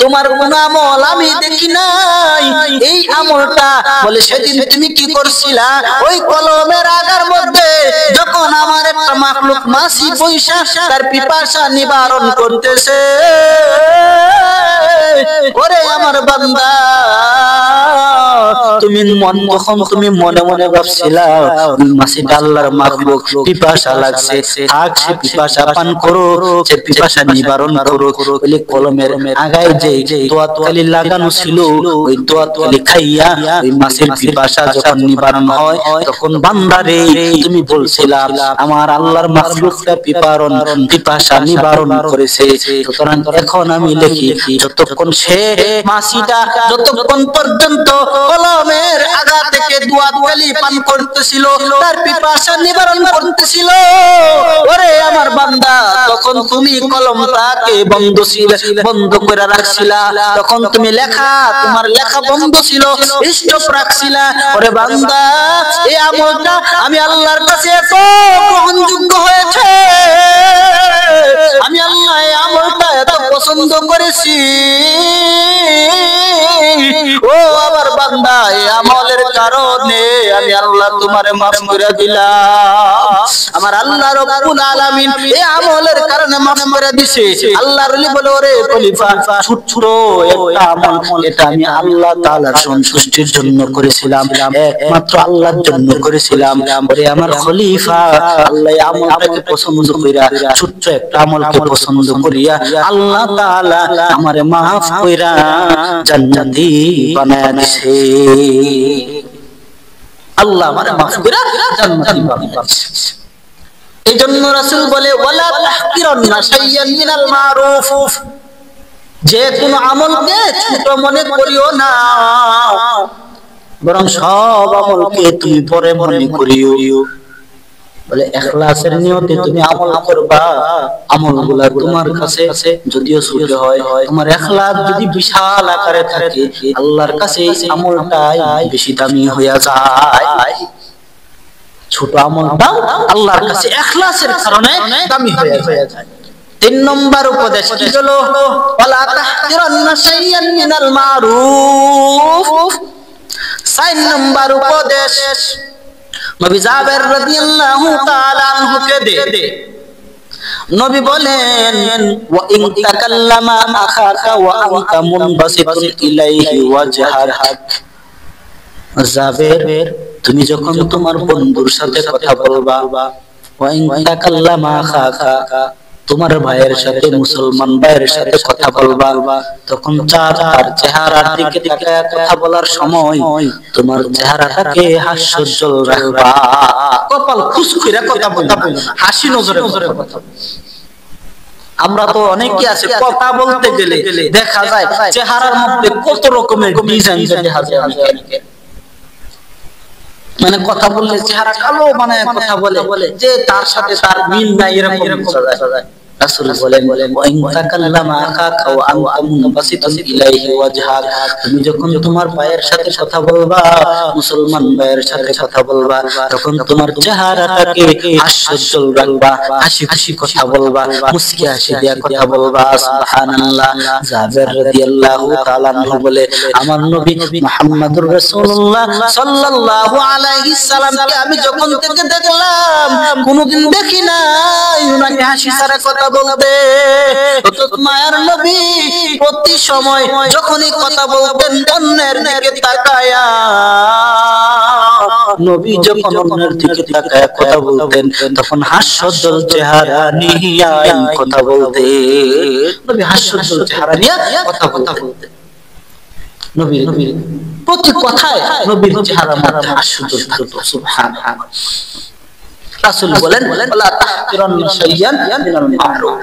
তোমার কোন আমল আমি দেখি নাই, এই আমলটা বলে সেদিন তুমি কি করছিলা? ওই কলমের আগার মধ্যে যখন আমার একটা মাখলুক মাছি পয়সা তার পিপাসা নিবারণ করতেছে, ওরে আমার বান্দা, তুমি মনে মনে ভাবছিলা মাছিটা আল্লাহর মাখলুক, পিপাসা লাগছে, থাক সে পিপাসা পান করো, সে পিপাসা নিবারণ করো। বলে কলমের আগায় যে দোয়াত কালি লাগানো ছিল, ওই দোয়াত কালি খাইয়া ওই মাছের পিপাসা যখন নিবারণ হয়, তখন বান্দারে তুমি বলছিলা আমার আল্লাহর মাখলুকটা পিপাসা নিবারণ করেছে। সুতরাং এখন আমি লিখি, যতক্ষণ সে মাছিটা যতক্ষণ পর্যন্ত কলমের আগা থেকে দোয়াত কালি পান করতেছিল, তার পিপাসা নিবারণ করতেছিল, ওরে আমার বান্দা, তখন তুমি কলমটাকে বন্ধ করে রাখছিলা, তখন তুমি তোমার লেখা বন্ধ ছিল, স্টপ রাখছিলা। ওরে বান্দা, এই আমলটা আমি আল্লাহর কাছে এত গ্রহণযোগ্য হয়েছে, আমি আল্লাহ এই আমলটা এত পছন্দ করেছি, ও আমার বান্দা, এই আমলের কারণে আমি আল্লাহ তোমারে মাফ করে দিলাম। আমার আল্লাহ রব্বুল আলামিন এই আমলের কারণে মাফ করে দিয়েছে। আল্লাহর ওলি বলে, ওরে খলিফা, ছোট একটা আমল, এটা আমি আল্লাহ তাআলার সন্তুষ্টির জন্য করেছিলাম, একমাত্র আল্লাহর জন্য করেছিলাম। ওরে আমার খলিফা, আল্লাহ এই আমলটাকে পছন্দ কইরা, ছোট একটা আমলকে পছন্দ করিয়া আল্লাহ তাআলা আমারে মাফ কইরা জান্নাতি বানায়া দিয়েছে। আল্লাহ আমারে মাফ কইরা জান্নাতি বানায়া দিয়েছে। এইজন্য রাসূল বলে, ওয়ালা তাহকিরান্না শাইয়ান মিনাল মারুফ, যে কোনো আমলকে ছোট মনে করিও না, বরং সব আমলকে তুমি পরে মনে করিও। বলে ইখলাসের নিয়তে তুমি আমল করবা, আমলগুলা তোমার কাছে যদিও ছোট হয়, তোমার ইখলাস যদি বিশাল আকারে থাকে, আল্লাহর কাছে এই আমলটাই বেশি দামি হয়ে যায়। ছোট আমলটা আল্লাহর কাছে ইখলাসের কারণে দামি হয়ে যায়। 3 নম্বর উপদেশ কি হলো? ওয়ালা তাহকিরান্না শাইয়ান মিনাল মারুফ। 4 নম্বর উপদেশ নবী জাবের রাদিয়াল্লাহু তাআলা আনহুকে দে। নবী বলেন ওয়া ইন তাকাল্লামা আখাকা ওয়া আনতা মুনবাসিতুন ইলাইহি ওয়াজহাক, জাবের তুমি যখন তোমার বন্ধুর সাথে কথা বলবা, ওয়া ইন তাকাল্লামা আখাকা তোমার ভাইয়ের সাথে, মুসলমান ভাইয়ের সাথে কথা বলবা, তখন তার চেহারার দিকে তাকায় কথা বলার সময় তোমার চেহারাটাকে হাস্যোজ্জ্বল রাখবা। কপাল খুশ কইরা কথা বলবা, হাসি নজরে কথা বলবা। আমরা তো অনেকেই আছে কথা বলতে গেলে দেখা যায় চেহারার মধ্যে কত রকমের ডিজাইন দেখা যায়। মানে কথা বললে চেহারা কালো মানে কথা বলে যে তার সাথে তার মিল নাই, এরকম বোঝা যায়। রাসূল বলেন ওয়া ইন তাকাল্লামা আখাকা ওয়া আনতা মুনবাসিতুন ইলাইহি ওয়াজহাক, তুমি যখন তোমার ভাইয়ের সাথে কথা বলবা, মুসলমান ভাইয়ের সাথে কথা বলবা, তখন তোমার চেহারাটাকে হাস্যোজ্জ্বল রাখবা, হাসি খুশি কথা বলবা, মুস্কি হাসি দিয়া কথা বলবা। সুবহানাল্লাহ। জাবের রাদিয়াল্লাহু তাআলা আনহু বলে আমার নবী মুহাম্মদুর রাসূলুল্লাহ সাল্লাল্লাহু আলাইহি সাল্লামকে আমি যখন থেকে দেখলাম কোনদিন দেখি নাই উনাকে হাসি ছাড়া কথা বলতে। মায়ার নবী প্রতি সময় যখনই কথা বলতেন অন্যের দিকে তাকায়া, নবী যখন অন্যের দিকে তাকায়া কথা বলতেন তখন হাস্যোজ্জ্বল চেহারা নিয়ে কথা বলতেন। নবী হাস্যোজ্জ্বল চেহারা নিয়ে কথা বলতেন। নবীর প্রতি কথায় নবীর চেহারার মধ্যে হাস্যোজ্জ্বল থাকতো। সুবহানাল্লাহ। রাসূল বলেন ওয়ালা তাহকিরান্না শাইয়ান মিনাল মা'রুফ,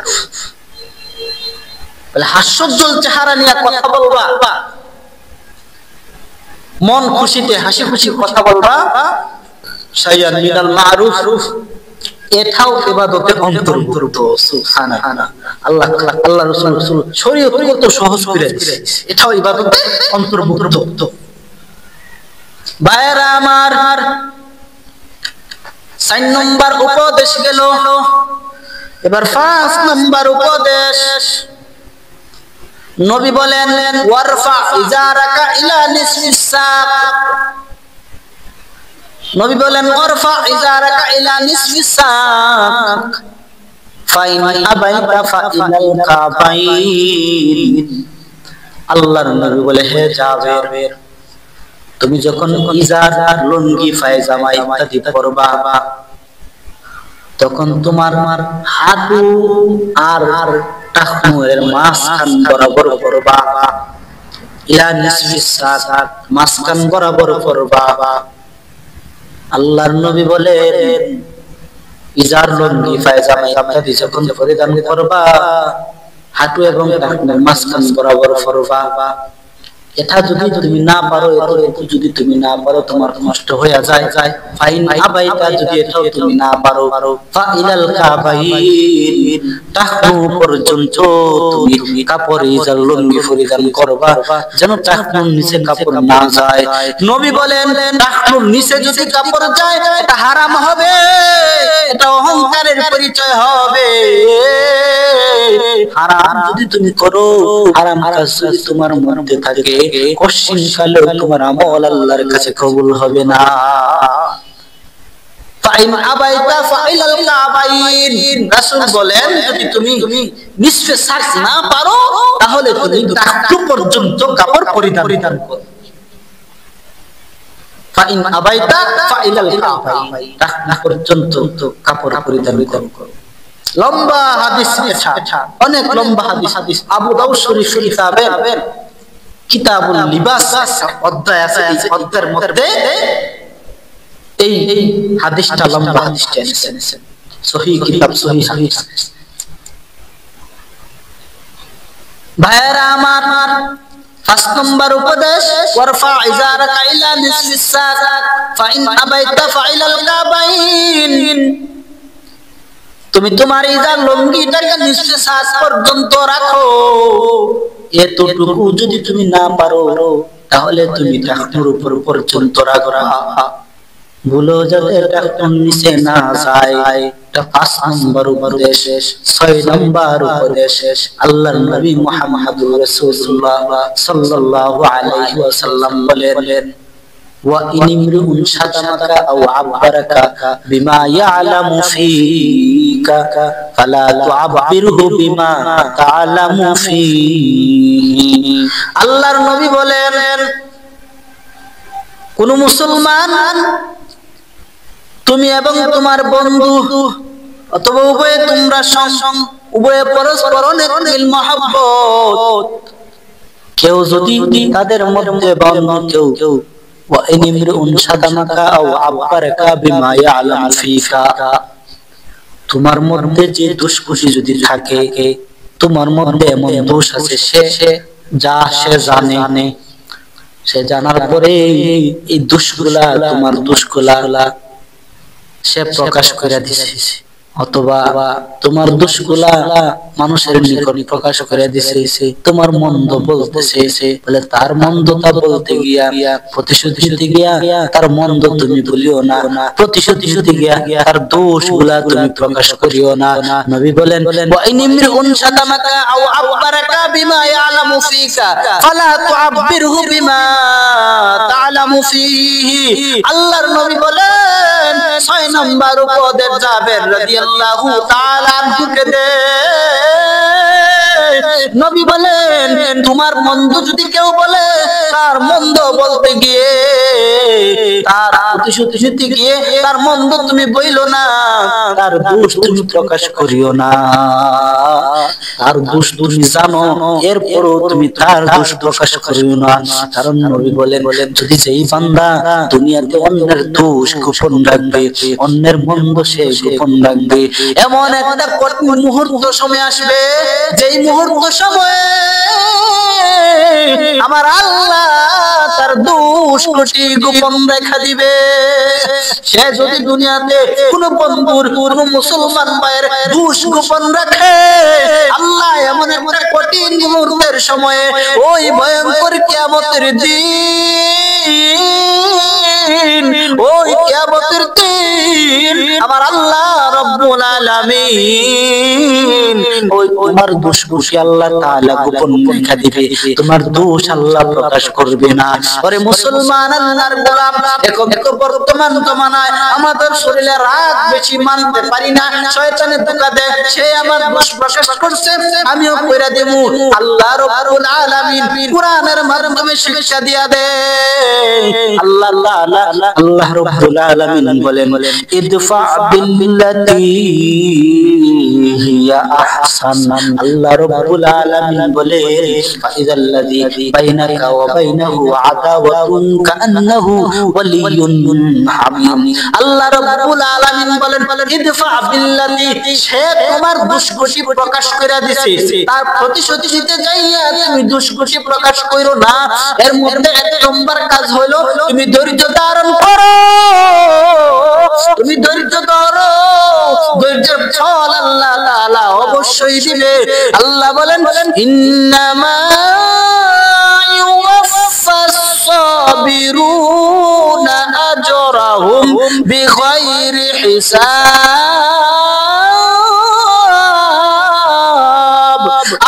বলে হাস্যোজ্জ্বল চেহারা নিয়ে কথা বলবা, মন খুশিতে হাসি খুশি কথা বলবা, শাইয়ান মিনাল মা'রুফ, এটাও ইবাদতের অন্তর্ভুক্ত। সুবহানাল্লাহ। আল্লাহ রাসূল শরীয়ত কত সহজ করে দিয়েছে, এটাও ইবাদতের অন্তর্ভুক্ত। ভাইরা আমার, 4 নম্বর উপদেশ গেল, এবার 5 নম্বর উপদেশ। নবী বলেন ওয়ারফা ইজারাকা ইলা নিসফিস সাক, নবী বলেন ওয়ারফা ইজারাকা ইলা নিসফিস সাক ফাইন আবাইতা ফাইনাল কাবাইন। আল্লাহর নবী বলে হে জাবের, তুমি যখন ইজার লুঙ্গি পায়জামা ইত্যাদি পরবা তখন তোমার হাঁটু আর টাকনুয়ের মাঝখান বরাবর পরবা, ইলা নিসফিস সাক মাঝখান বরাবর পরবা। আল্লাহর নবী বলেন ইজার লুঙ্গি পায়জামা ইত্যাদি যখন পরিধান করবা হাঁটু এবং টাকনুয়ের মাঝখান বরাবর পরবা। এটা যদি তুমি না পারো, এতটুকু যদি তুমি না পারো তোমার নষ্ট হয়ে যায়। ফাইন আবাইতা, যদি এটাও তুমি না পারো ফাইলাল কাবাইন, টাকনু পর্যন্ত তুমি কাপড় ইজার লুঙ্গি পরিধান করবা যেন টাকনুর নিচে কাপড় না যায়। নবী বলেন টাকনুর নিচে যদি কাপড় যায় এটা হারাম হবে, এটা অহংকারের পরিচয় হবে। হারাম যদি তুমি করো, হারাম কাজ যদি তোমার মধ্যে থাকে, কঠিন কালে তোমার আমল আল্লাহর কাছে কবুল হবে না। ফাইন আবাইতা ফাইলাল কাবাইন, রাসূল বলেন যদি তুমি নিসফে সাক না পারো তাহলে তুমি টাকনু পর্যন্ত কাপড় পরিধান করো। ফাইন আবাইতা ফাইলাল কাবাইন, টাকনু পর্যন্ত কাপড় পরিধান করো। লম্বা হাদিস, এটা অনেক লম্বা হাদিস। আবু দাউদ শরীফ কিতাবের কিতাবুল লিবাস অধ্যায় আছে, এই অধ্যায়ের মধ্যে এই হাদিসটা লম্বা হাদিসটা এনেছেন। সহিহ কিতাব, সহিহ হাদিস। ভাইরা আমার, 5 নম্বর উপদেশ ওয়ারফা ইজারাকা ইলা নিসফিস সাক ফাইন আবাইতা ফাইলাল কাবাইন, তুমি তোমার ইজার লুঙ্গিটাকে নিচে সাজ পর্যন্ত রাখো। এতটুকু যদি তুমি না পারো তাহলে তুমি টাকনুর উপর পর্যন্ত রাখো, ভুলো যাতে টাকনুর নিচে না যায়। এটা 5 নম্বর উপদেশ। 6 নম্বর উপদেশ আল্লাহর নবী মুহাম্মদুর রাসূলুল্লাহ সাল্লাল্লাহু আলাইহি ওয়াসাল্লাম বলেন ওয়া ইনিমরুন শাতামাকা আও আবরাকা বিমা ইয়ালামু ফীক, ফীকা ফালা তুআব্বিরহু বিমা তা'লামু ফীহি। আল্লাহর নবী বলেন, কোন মুসলমান তুমি এবং তোমার বন্ধু অথবা উভয়ে তোমরা উভয়ে পরস্পরের মহব্বত, কেউ যদি তাদের মধ্যে কেউ তোমার মধ্যে যে দুষ্কুশি যদি থাকে, তোমার মধ্যে এমন দোষ আছে সে জানে, সে জানার পরে এই দোষগুলা তোমার দোষগুলা সে প্রকাশ করে দিছে, অথবা তোমার দোষগুলা মানুষের নিকট প্রকাশ করে দিছে, তোমার মন্দ বলতেছে, বলে তার মন্দতা বলতে গিয়া প্রতিশোধ নিতে গিয়া তার মন্দ তুমি বলিও না, প্রতিশোধ নিতে গিয়া তার দোষগুলা তুমি প্রকাশ করিও না। নবী বলেন, ওয়াইনিমরুন শাতামাকা আও আববারাকা বিমা ইয়ালামু ফীকা ফালা তুআব্বিরহু বিমা তা'লামু ফীহি। আল্লাহর নবী বলেন, 6 নম্বর উপদেশ জাবের রাদিয়াল্লাহু তাআলা আনহুকে দে। নবী বলেন, তোমার মন্দ যদি কেউ বলে, তার মন্দ বলতে গিয়ে তার প্রতিশোধ নিতে গিয়ে তার মন্দ তুমি বইলো না, তার দোষ তুমি প্রকাশ করিও না। তার দোষ তুমি জানো, এরপরও তুমি তার দোষ প্রকাশ করিও না। কারণ নবী বলেন, যদি যেই বান্দা দুনিয়াতে অন্যের দোষ গোপন রাখবে, অন্যের মন্দ সে গোপন রাখবে, এমন একটা কঠিন মুহূর্ত সময় আসবে, যেই মুহূর্ত সময়ে আমার আল্লাহ তার দোষ কোটি গোপন রেখা দিবে। সে যদি দুনিয়াতে কোন বন্ধুর কোন মুসলমান ভাইয়ের দোষ গোপন রাখে, আল্লাহ এমন একটা কঠিন মুহূর্তের সময়ে, ওই ভয়ঙ্কর কিয়ামতের দিন, ওই কিয়ামতের দিন আমার আল্লাহ রব্বুল আলামিন ওই তোমার দোষ গুছি আল্লাহ তাআলা গোপন রেখা দিবে, তোমার দোষ আল্লাহ প্রকাশ করবে না। ওরে মুসলমান আল্লাহর গোলাম, এখন তো বর্তমান জমানায় আমাদের শরীরে রাগ বেশি মানতে পারি না, শয়তানে ধোঁকা দেয়, সে আমার দোষ প্রকাশ করছে আমিও কইরা দেবো। আল্লাহ রব্বুল আলামিন কুরআনের মাধ্যমে শিক্ষা দিয়া দেয়। আল্লাহ রব্বুল আলামিন বলেন, ইদফা বিল্লাতি হিয়া আহসান। আল্লাহ রব্বুল আলামিন বলে, ফাইযাল্লাযী বাইনাকা ওয়া বাইনাহু আদাওয়াতুন কাআন্নাহু ওয়ালিয়্যুন হামীম। আল্লাহ রব্বুল আলামিন বলেন, ইদফা বিল্লাতি, সে তোমার দুষ্কৃতি প্রকাশ কইরা দিছে, তার প্রতিশোধ নিতে যাইয়া তুমি দুষ্কৃতি প্রকাশ কইরো না। এর মধ্যে এক নম্বর কাজ হলো তুমি ধৈর্য ধারণ করো, তুমি ধৈর্য ধরো, ধৈর্যের ফল আল্লাহ তাআলা অবশ্যই দিবে। আল্লাহ বলেন, ইন্নামা ইউওয়াফাস সাবিরুনা আজরাহুম বিগাইরি হিসাব।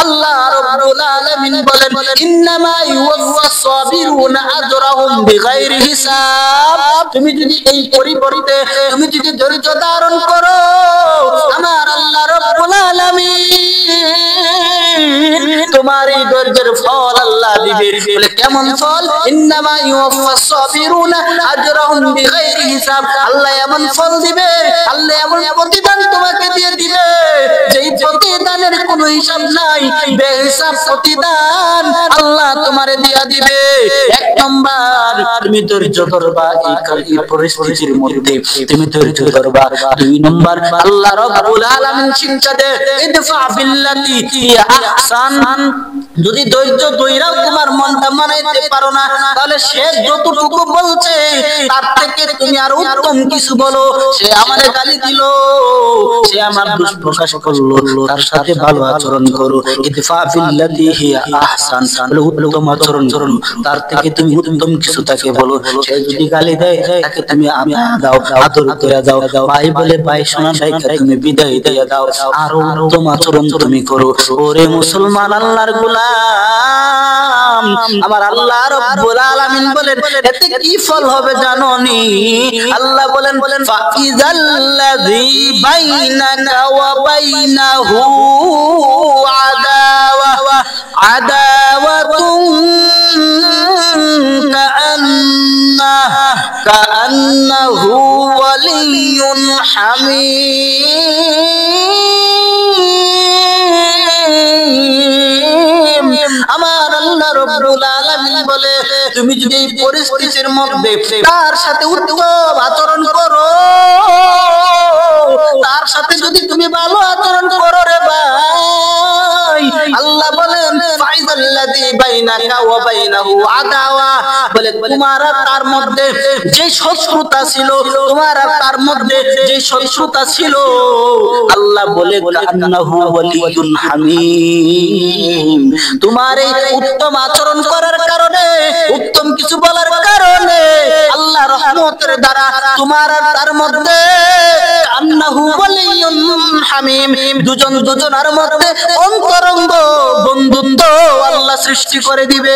আল্লাহ রাব্বুল আলামিন বলেন, ইন্নামা ইউওয়াফাস সাবিরুনা আজরাহুম বিগাইরি হিসাব। তুমি যদি এই পরিবর্তে তুমি যদি ধৈর্য ধারণ করো, আমার আল্লাহ রাব্বুল আলামিন তোমার এই ধৈর্যের ফল আল্লাহ দিবে। বলে কেমন ফল? ইন্নামা ইউওয়াফাস সাবিরুনা আজরাহুম বিগাইরি হিসাব। আল্লাহ এমন ফল দিবে, আল্লাহ এমন প্রতিদান তোমাকে দিয়ে দিবে, যেই প্রতিদানের কোনো হিসাব নাই, বেহিসাব প্রতিদান আল্লাহ তোমারে দিয়া দিবে। এক নম্বর তুমি ধৈর্য ধরবা, এই পরিস্থিতির মধ্যে তুমি ধৈর্য ধরবা। দুই নম্বর আল্লাহ রাব্বুল আলামিন শিক্ষা দেয়, ইদফা বিল্লাতি হিয়া আহসান। যদি ধৈর্য ধইরাও তোমার মনটা মানাইতে পারো না, তাহলে সে যতটুকু বলছে তার থেকে তুমি আর উত্তম কিছু বলো। সে আমারে গালি দিল, সে আমার দোষ প্রকাশ করলো, তার সাথে ভালো আচরণ করো। ইদফা বিল্লাতি হিয়া আহসান, উত্তম আচরণ করো, তার থেকে তুমি উত্তম কিছু তাকে বলো। সে যদি গালি দেয় তাকে তুমি দাও, আদর করে দাও, ভাই বলে ভাই শোনা দায়িত্ব তুমি বিদায় দিয়ে দাও, আরো উত্তম আচরণ তুমি করো। ওরে মুসলমান আল্লাহর গোলাম, আমার আল্লাহ রাব্বুল আলামিন বলেন এতে কি ফল হবে জানোনি? আল্লাহ বলেন ফাইজাল্লাযী বাইনাকা ওয়া বাইনাহু আদাওয়াতুন কাআন্নাহু ওয়ালিয়্যুন হামীম। আমার আল্লাহ রাব্বুল আলামিন বলে তুমি যদি এই পরিস্থিতির মধ্যে তার সাথে উত্তম আচরণ করো, তার সাথে যদি তুমি ভালো আচরণ করো রে ভাই, আল্লাহ বলেন ফাইজাল্লাযী বাইনাকা ওয়া বাইনাহু আদাওয়া, বলে তোমার আর তার মধ্যে যে শত্রুতা ছিল, তোমার আর তার মধ্যে যে শত্রুতা ছিল, আল্লাহ বলে কান্নাহু ওয়ালিয়্যুন হামীম। তোমার এই উত্তম আচরণ করার কারণে, উত্তম কিছু বলার কারণে আল্লাহ রহমতের দ্বারা তোমার আর তার মধ্যে কান্নাহু ওয়ালিয়্যুন হামীম, দুজন দুজনের মধ্যে অন্তরঙ্গ বন্ধুত্ব আল্লাহ সৃষ্টি করে দিবে।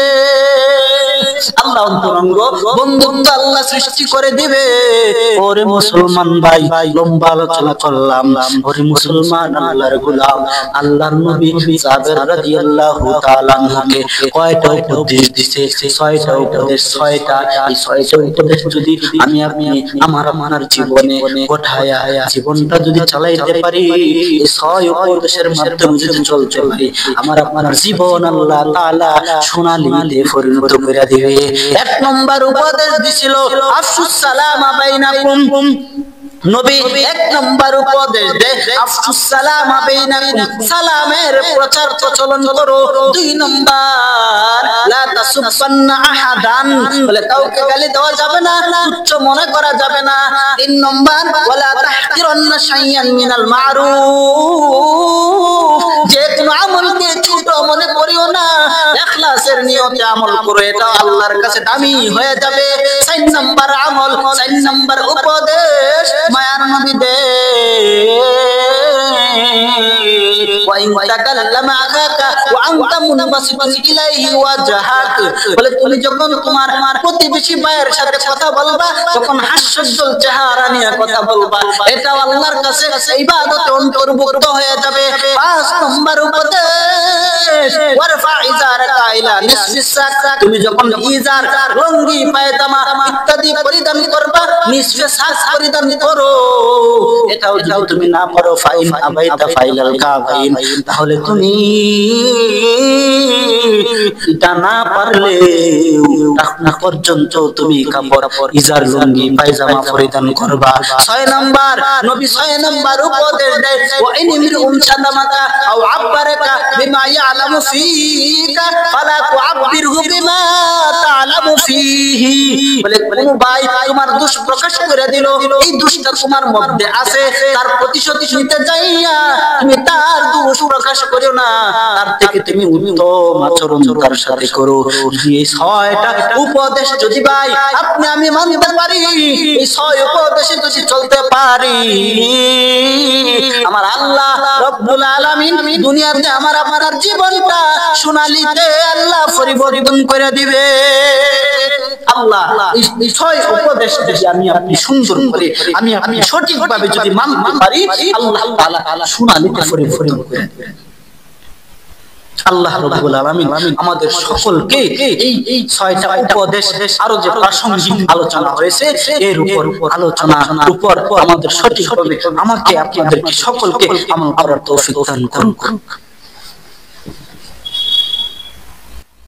আল্লাহ অন্তরঙ্গ বন্ধুত্ব আল্লাহ সৃষ্টি করে দিবে। ওরে মুসলমান ভাই, লম্বা আলোচনা করলাম। ওরে মুসলমান আল্লাহর গোলাম, আল্লাহর নবী সাহাবা রাদিয়াল্লাহু তাআলা আনহুকে কয়টা উপদেশ দিয়েছে? 6টা উপদেশ। 6টা। এই 6টা উপদেশ যদি আমি আপনি আমার জীবনে গোটায়া জীবনটা যদি চালাইতে পারি, এই 6 উপদেশের মাধ্যমে যদি চলতে পারি, আমার আপনার জীবন আল্লাহ তাআলা সোনালীতে পরিণত করে দিবে। 1 নম্বর উপদেশ দিছিল আফসুস সালামা বাইনাকুম। নবী 1 নম্বর উপদেশ দেয় আফসুস সালামা বাইনাকুম, সালামের প্রচার প্রচলন করো। 2 নম্বর লা তাসুববান্না আহাদান, বলে কাউকে গালি দেওয়া যাবে না, তুচ্ছ মনে করা যাবে না। 3 নম্বর ওয়ালা তাহকিরান্না শাইয়ান মিনাল মারুফ, যে কোনো আমলকে ছোট মনে করিও না, ইখলাসের নিয়তে আমল করো, এটা আল্লাহর কাছে দামি হয়ে যাবে। 4 নম্বর আমল, 4 নম্বর উপদেশ মায়ার নবী দে বলে তুমি যখন তোমার প্রতিবেশী ভাইয়ের সাথে কথা বলবা, তখন হাস্যোজ্জ্বল চেহারা নিয়ে কথা বলবা, এটা আল্লাহর কাছে ইবাদতে অন্তর্ভুক্ত হয়ে যাবে। 5 নম্বর উপদেশ ওয়ারফা ইজারাকা ইলা নিসফিস সাক, তুমি যখন ইজার, লুঙ্গি, পায়জামা ইত্যাদি পরিধান করবা, নিসফে সাক পরিধান করো। এটাও যদি তুমি না পারো, ফাইন আবাইতা ফাইলাল কাবাইন, তাহলে তুমি এটা না পারলে না পর্যন্ত তুমি কাপড়, ইজার, লুঙ্গি, পায়জামা পরিধান করবা। 6 নম্বর নবী 6 নম্বর উপদেশ দেয় ওয়া ইনমিরুম সাদামাকা আও আব্বারাকা বিমা ইয়ালামু ফিকা ফালা তুআব্বিরহু বিমা তা'লামু ফিহি, বলে কোন ভাই তোমার দোষ প্রকাশ করে দিল, এই দোষটা তোমার মধ্যে আছে, তার প্রতিশোধ নিতে যাইয়া তুমি তার দোষ প্রকাশ করিও না, তার থেকে তুমি উত্তম আচরণ তার সাথে করো। এই 6টা উপদেশ যদি ভাই আপনি আমি মানতে পারি, এই 6 উপদেশে যদি চলতে পারি, আমার আল্লাহ রব্বুল আলামিন দুনিয়াতে আমার আপনার জীবনটা সোনালীতে আল্লাহ পরিবর্তন করে দিবে। আল্লাহ এই 6 উপদেশ যদি আমি আপনি সুন্দর করে আমি আপনি সঠিকভাবে যদি মানতে পারি, আল্লাহ তাআলা সোনালীতে পরিবর্তন করে দিবেন। আল্লাহ রাব্বুল আলামিন আমাদের সকলকে এই 6টা উপদেশ আরো যে প্রাসঙ্গিক আলোচনা হয়েছে এর উপর আলোচনার উপর আমাদের সঠিকভাবে আমাকে আপনাদেরকে সকলকে আমল করার তৌফিক দান করুন।